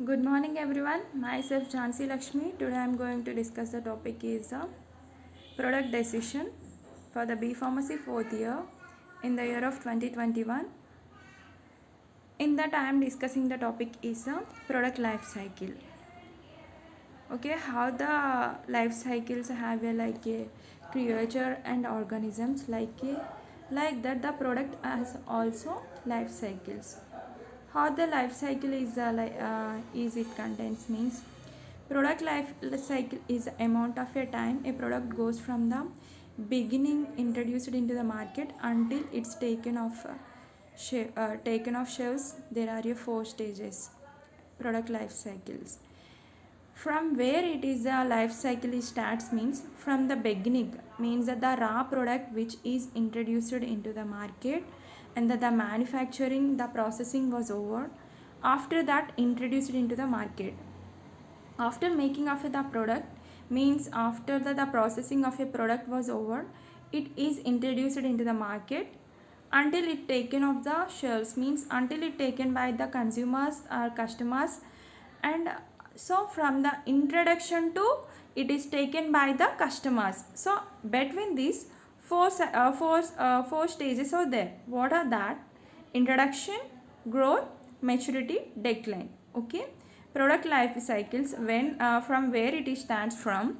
Good morning everyone. Myself Jhansi Lakshmi. Today I am going to discuss the topic is product decision for the B Pharmacy 4th year in the year of 2021. In that I am discussing the topic is product life cycle. Okay, how the life cycles have a creature and organisms like that the product has also life cycles. How the life cycle is it contains means product life cycle is the amount of a time a product goes from the beginning introduced into the market until it's taken off shelves. There are four stages product life cycles. From where it is the life cycle starts means from the beginning means that the raw product which is introduced into the market and that the manufacturing the processing was over. After that introduced into the market, after making of the product means after the processing of a product was over, it is introduced into the market until it taken off the shelves means until it taken by the consumers or customers. And so from the introduction to it is taken by the customers. So between these four stages are there. What are that? Introduction, growth, maturity, decline. Okay, product life cycles when from where it stands from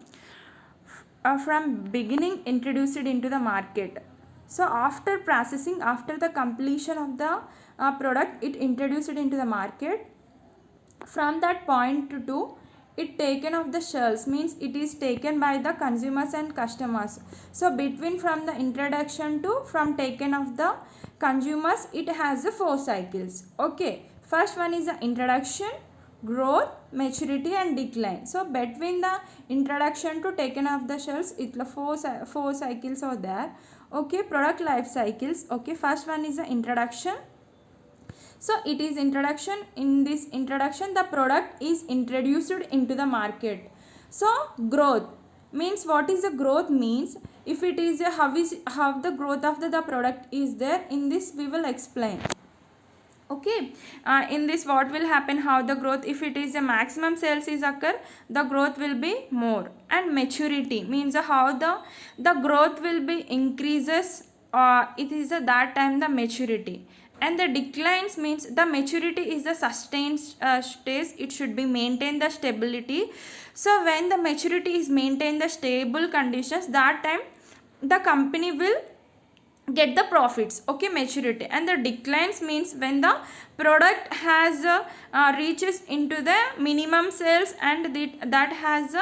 beginning introduced into the market. So after processing, after the completion of the product it introduced into the market, from that point to it taken off the shelves means it is taken by the consumers and customers. So between from the introduction to from taken of the consumers it has the four cycles. Okay, first one is the introduction, growth, maturity and decline. So between the introduction to taken off the shelves it four cycles are there. Okay, product life cycles. Okay, first one is the introduction. So it is introduction. In this introduction the product is introduced into the market. So growth means what is the growth means if it is a how the growth of the product is there, in this we will explain. Okay, in this what will happen, how the growth, if it is a maximum sales is occur the growth will be more. And maturity means how the growth will be increases, it is that time the maturity. And the declines means the maturity is the sustained stage, it should be maintain the stability. So when the maturity is maintain the stable conditions, that time the company will get the profits. Okay, maturity. And the declines means when the product has reaches into the minimum sales and that has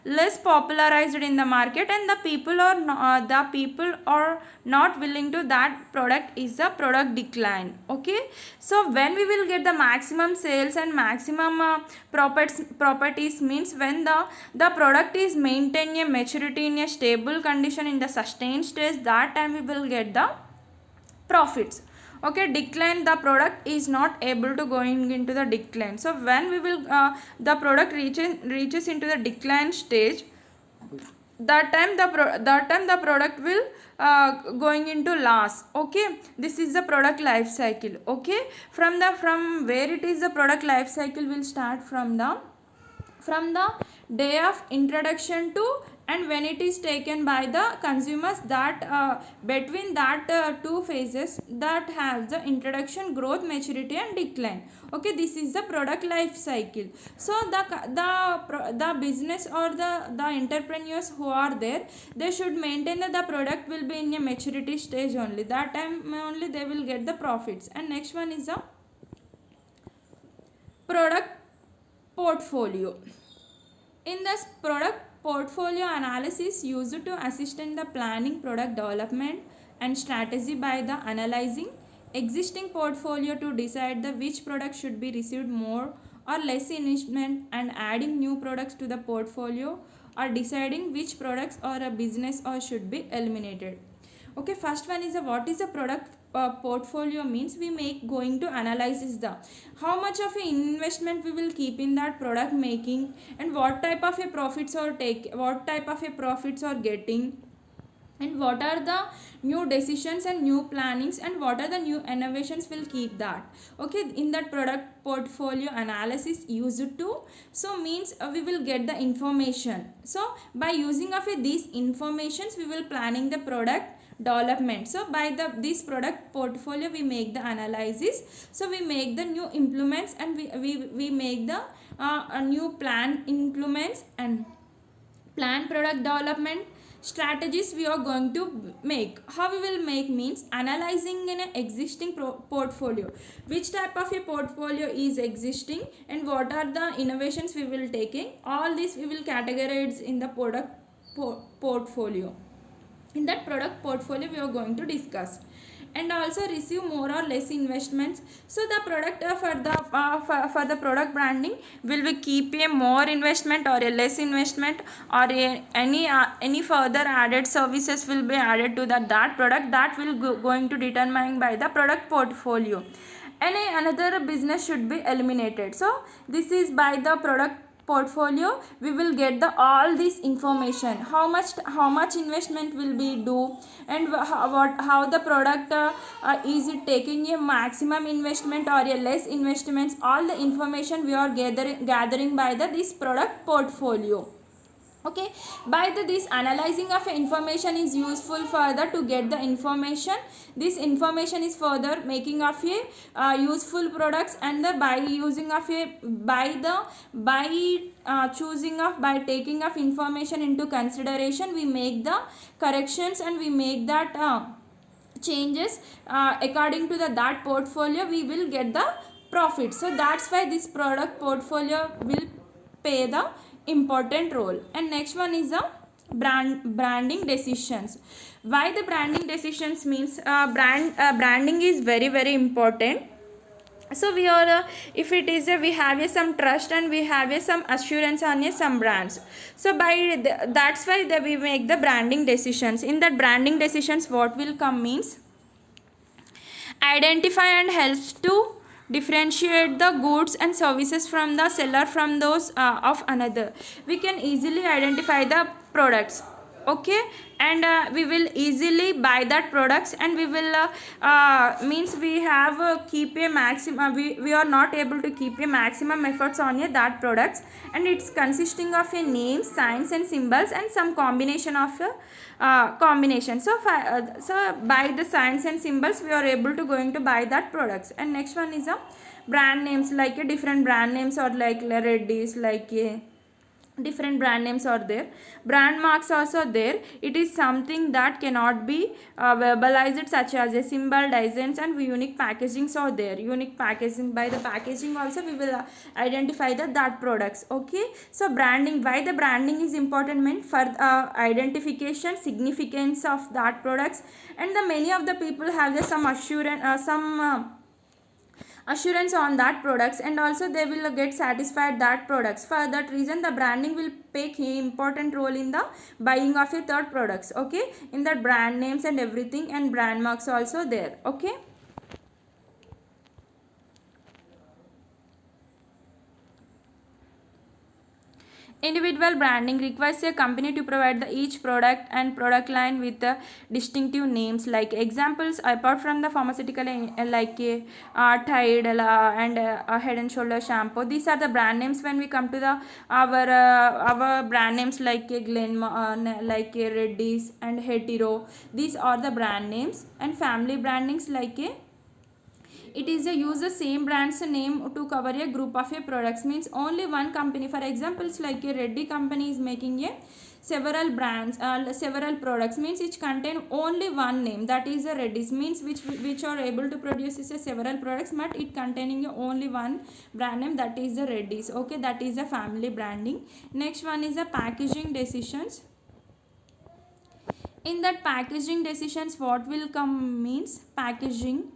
less popularized in the market and the people are not willing to that product, is the product decline. Okay, so when we will get the maximum sales and maximum properties means when the product is maintain a maturity in a stable condition in the sustained stage, that time we will get the profits. Okay, decline, the product is not able to going into the decline. So when we will the product reaches into the decline stage, that time the product will going into loss. Okay, this is the product life cycle. Okay, from where it is the product life cycle will start from the day of introduction to and when it is taken by the consumers, that between that two phases that has the introduction, growth, maturity and decline. Okay, this is the product life cycle. So the business or the entrepreneurs who are there, they should maintain that the product will be in a maturity stage only, that time only they will get the profits. And next one is a product portfolio. In this product portfolio analysis used to assist in the planning product development and strategy by the analyzing existing portfolio to decide the which product should be received more or less investment and adding new products to the portfolio or deciding which products or a business or should be eliminated. Okay, first one is what is the product portfolio means we make going to analyze is the how much of a investment we will keep in that product making and what type of a profits or take, what type of a profits are getting. and what are the new decisions and new plannings and what are the new innovations will keep that. Okay, in that product portfolio analysis used to, so means we will get the information. So by using of these informations we will planning the product development. So by the this product portfolio we make the analysis, so we make the new implements and we make the a new plan implements and plan product development strategies we are going to make. How we will make means analyzing in an existing portfolio, which type of a portfolio is existing and what are the innovations we will taking, all this we will categorize in the product portfolio. In that product portfolio we are going to discuss, and also receive more or less investments. So the product for the product branding, will we keep a more investment or a less investment, or any further added services will be added to that product, that will going to determine by the product portfolio. Any another business should be eliminated. So this is by the product portfolio we will get the all this information, how much investment will be do, and how the product is it taking a maximum investment or a less investments, all the information we are gathering by this product portfolio. Okay, by this analyzing of information is useful further to get the information. This information is further making of a useful products, and the by using of a by choosing of by taking of information into consideration, we make the corrections and we make that changes according to that portfolio, we will get the profit. So that's why this product portfolio will play the important role. And next one is the branding decisions. Why the branding decisions means branding is very very important. So we are if it is we have some trust and we have some assurance on some brands. So by that's why we make the branding decisions. In that branding decisions what will come means identify and helps to differentiate the goods and services from the seller from those of another. We can easily identify the products. Okay, and we will easily buy that products, and we will means we have keep a maximum, we are not able to keep a maximum efforts on that products, and it's consisting of a name, signs and symbols and some combination of combination. So by the signs and symbols we are able to going to buy that products. And next one is a brand names, like a different brand names or like Reddy's, like a different brand names are there. Brand marks also there. It is something that cannot be verbalized, such as a symbol, designs and unique packagings are there. Unique packaging, by the packaging also we will identify that products. Okay, so branding, why the branding is important meant for identification significance of that products, and the many of the people have some assurance assurance on that products, and also they will get satisfied that products. For that reason the branding will play a important role in the buying of a third products. Okay, in that brand names and everything, and brand marks also there. Okay, individual branding requires a company to provide each product and product line with distinctive names. Like examples, apart from the pharmaceutical like Tide and Head and Shoulder shampoo, these are the brand names. When we come to the our brand names like like Reddy's and Hetero, these are the brand names. And family brandings, like it is a use the same brand's name to cover a group of a products, means only one company. For examples, like a Reddy company is making a several brands several products, means which contain only one name, that is a Reddy's, means which are able to produce is a several products, but it containing only one brand name, that is the Reddy's. Okay, that is a family branding. Next one is a packaging decisions. In that packaging decisions what will come means packaging,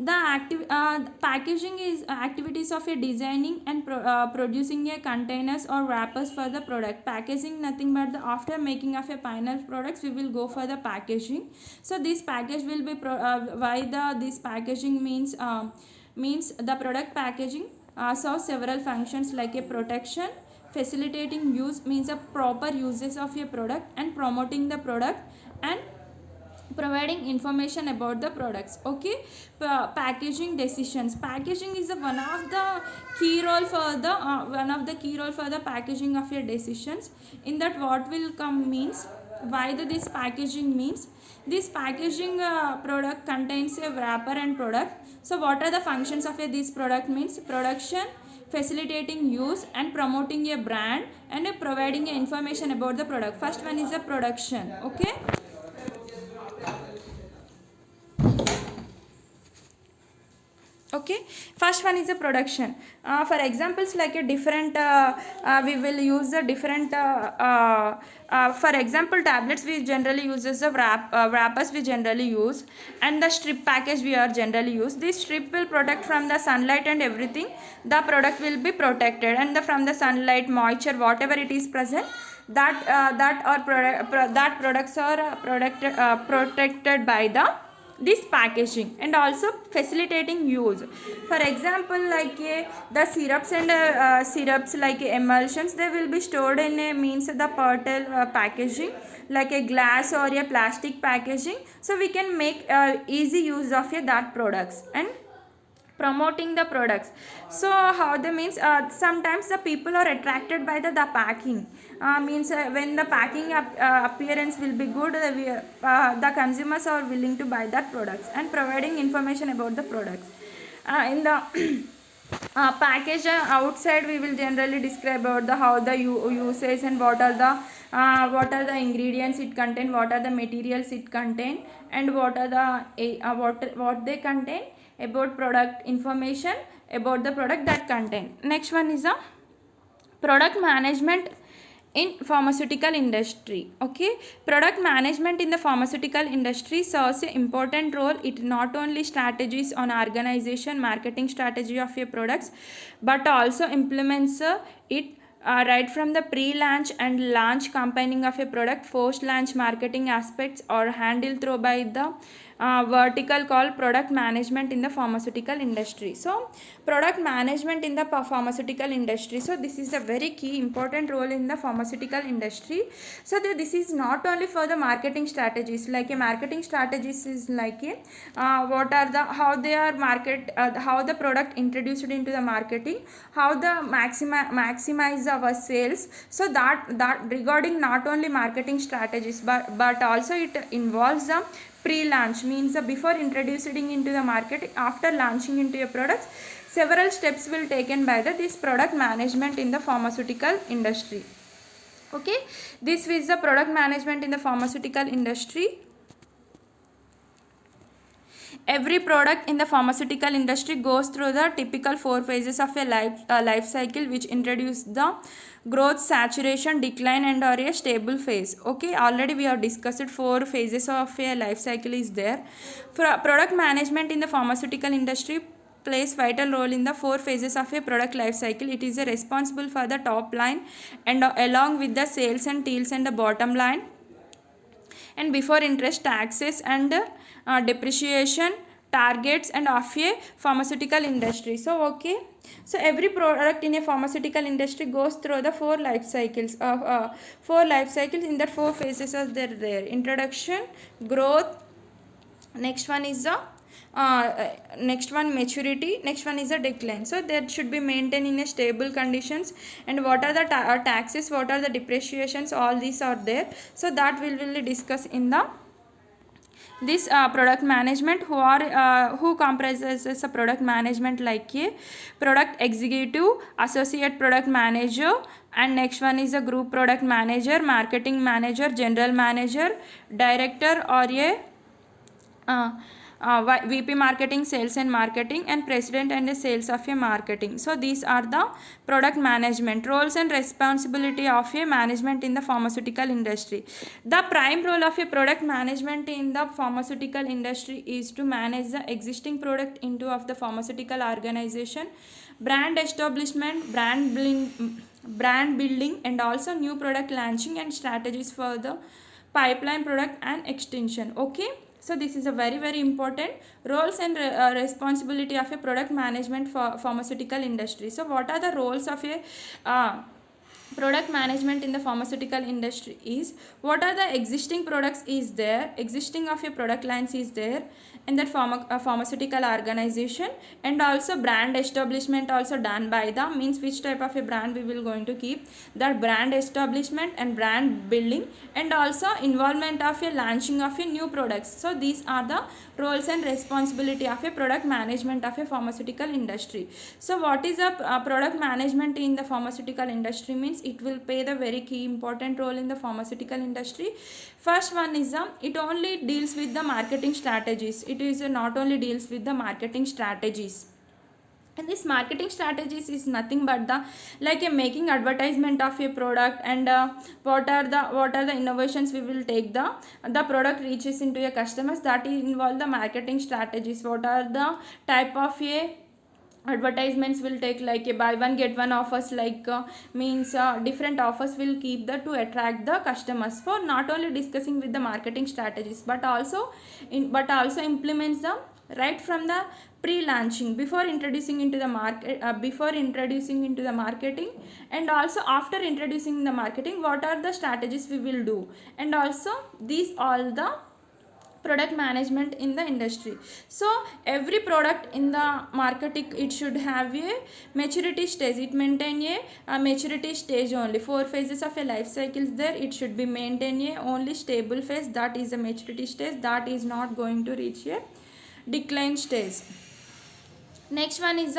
the packaging is activities of a designing and producing a containers or wrappers for the product. Packaging nothing but the after making of a final products we will go for the packaging. So this package will be why the this packaging means the product packaging serves several functions like a protection, facilitating use means a proper uses of a product and promoting the product and providing information about the products. Okay, packaging decisions. Packaging is one of the key role for the packaging of your decisions. In that, what will come means why this packaging means this packaging product contains a wrapper and product. So what are the functions of this product means production, facilitating use and promoting a brand, and providing information about the product. First one is the production. Okay, okay, first one is the production. For examples like a different we will use the different for example, tablets we generally use as the wrappers we generally use, and the strip package we are generally use. This strip will protect from the sunlight and everything. The product will be protected, and from the sunlight, moisture, whatever it is present, that products are protected by this packaging. And also facilitating use. For example, like the syrups and syrups like emulsions, they will be stored in a means the portal packaging like a glass or a plastic packaging, so we can make easy use of that products. And promoting the products. So how they means sometimes the people are attracted by the packing. Means when the packing appearance will be good, the consumers are willing to buy that products. And providing information about the products. In the package outside, we will generally describe about the how the usage and what are the ingredients it contain, what are the materials it contain, and what are the what they contain, about product information about the product that contain. Next one is a product management in pharmaceutical industry. Okay, product management in the pharmaceutical industry serves an important role. It not only strategies on organization, marketing strategy of your products, but also implements it right from the pre-launch and launch campaigning of a product. Post-launch marketing aspects are handled through by the vertical called product management in the pharmaceutical industry. So product management in the pharmaceutical industry, so this is a very key important role in the pharmaceutical industry. So this is not only for the marketing strategies, like a marketing strategies is like a what are the how they are market how the product introduced into the marketing, how the maximize our sales. So that regarding not only marketing strategies, but also it involves the pre-launch, means before introducing into the market, after launching into a product, several steps will taken by this product management in the pharmaceutical industry. Okay, this is the product management in the pharmaceutical industry. Every product in the pharmaceutical industry goes through the typical 4 phases of a life cycle, which introduce the growth, saturation, decline, and or a stable phase. Okay, already we have discussed 4 phases of a life cycle is there. For product management in the pharmaceutical industry plays vital role in the 4 phases of a product life cycle. It is responsible for the top line and along with the sales and deals and the bottom line, and before interest, taxes, and depreciation, targets, and of a pharmaceutical industry. So okay, so every product in a pharmaceutical industry goes through the 4 life cycles. In that 4 phases are there. Introduction, growth, next one is the next one maturity, next one is a decline. So that should be maintained in a stable conditions. And what are the taxes, what are the depreciations, all these are there. So that we will discuss in the this product management. Who comprises a product management, like a product executive, associate product manager, and next one is a group product manager, marketing manager, general manager, director, or a VP marketing, sales and marketing, and president and sales of a marketing. So these are the product management roles and responsibility of a management in the pharmaceutical industry. The prime role of a product management in the pharmaceutical industry is to manage the existing product into of the pharmaceutical organization, brand establishment, brand building, and also new product launching and strategies for the pipeline product and extension. Okay, so this is a very important roles and responsibility of a product management for pharmaceutical industry. So what are the roles of a product management in the pharmaceutical industry is what are the existing products is there, existing of your product lines is there in that pharmaceutical organization, and also brand establishment also done by the, means which type of a brand we will going to keep, that brand establishment and brand building, and also involvement of a launching of a new products. So these are the roles and responsibility of a product management of a pharmaceutical industry. So what is a product management in the pharmaceutical industry means, it will play the very key important role in the pharmaceutical industry. First one is it only deals with the marketing strategies. It is not only deals with the marketing strategies, and this marketing strategies is nothing but the, like a making advertisement of a product, and what are the innovations we will take the product reaches into your customers, that involve the marketing strategies. What are the type of a advertisements will take, like a buy one get one offers, like means different offers will keep the to attract the customers. For not only discussing with the marketing strategies, but also implements them right from the pre-launching, before introducing into the market, marketing, and also after introducing the marketing, what are the strategies we will do, and also these all the product management in the industry. So every product in the marketing, it should have a maturity stage, it maintain a maturity stage only. 4 phases of a life cycle is there, it should be maintain a only stable phase, that is a maturity stage, that is not going to reach a decline stage. Next one is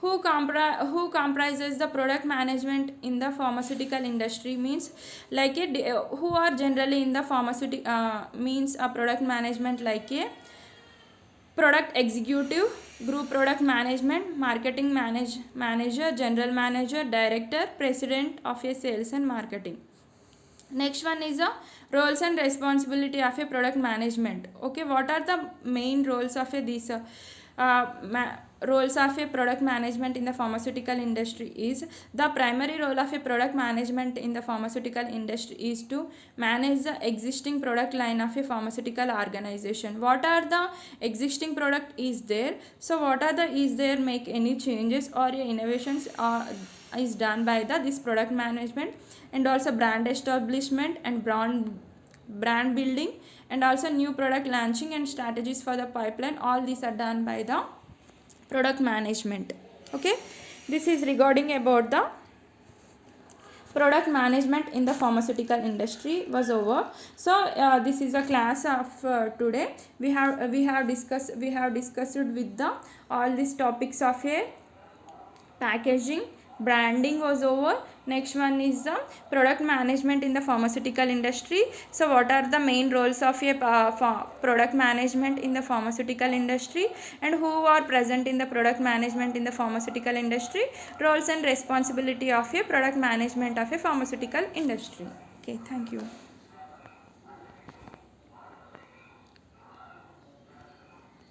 who comprises the product management in the pharmaceutical industry means, like a who are generally in the pharmaceutical means a product management, like a product executive, group product management, marketing manager, general manager, director, president of a sales and marketing. Next one is a roles and responsibility of a product management. Okay, what are the main roles of a this roles of a product management in the pharmaceutical industry is, the primary role of a product management in the pharmaceutical industry is to manage the existing product line of a pharmaceutical organization. What are the existing product is there, so what are the is there, make any changes or innovations is done by this product management, and also brand establishment and brand building, and also new product launching and strategies for the pipeline. All these are done by the product management. Okay, this is regarding about the product management in the pharmaceutical industry was over. So this is a class of today. We have discussed with the all these topics of a packaging, branding was over. Next one is the product management in the pharmaceutical industry. So what are the main roles of a product management in the pharmaceutical industry, and who are present in the product management in the pharmaceutical industry, roles and responsibility of a product management of a pharmaceutical industry. Okay, thank you.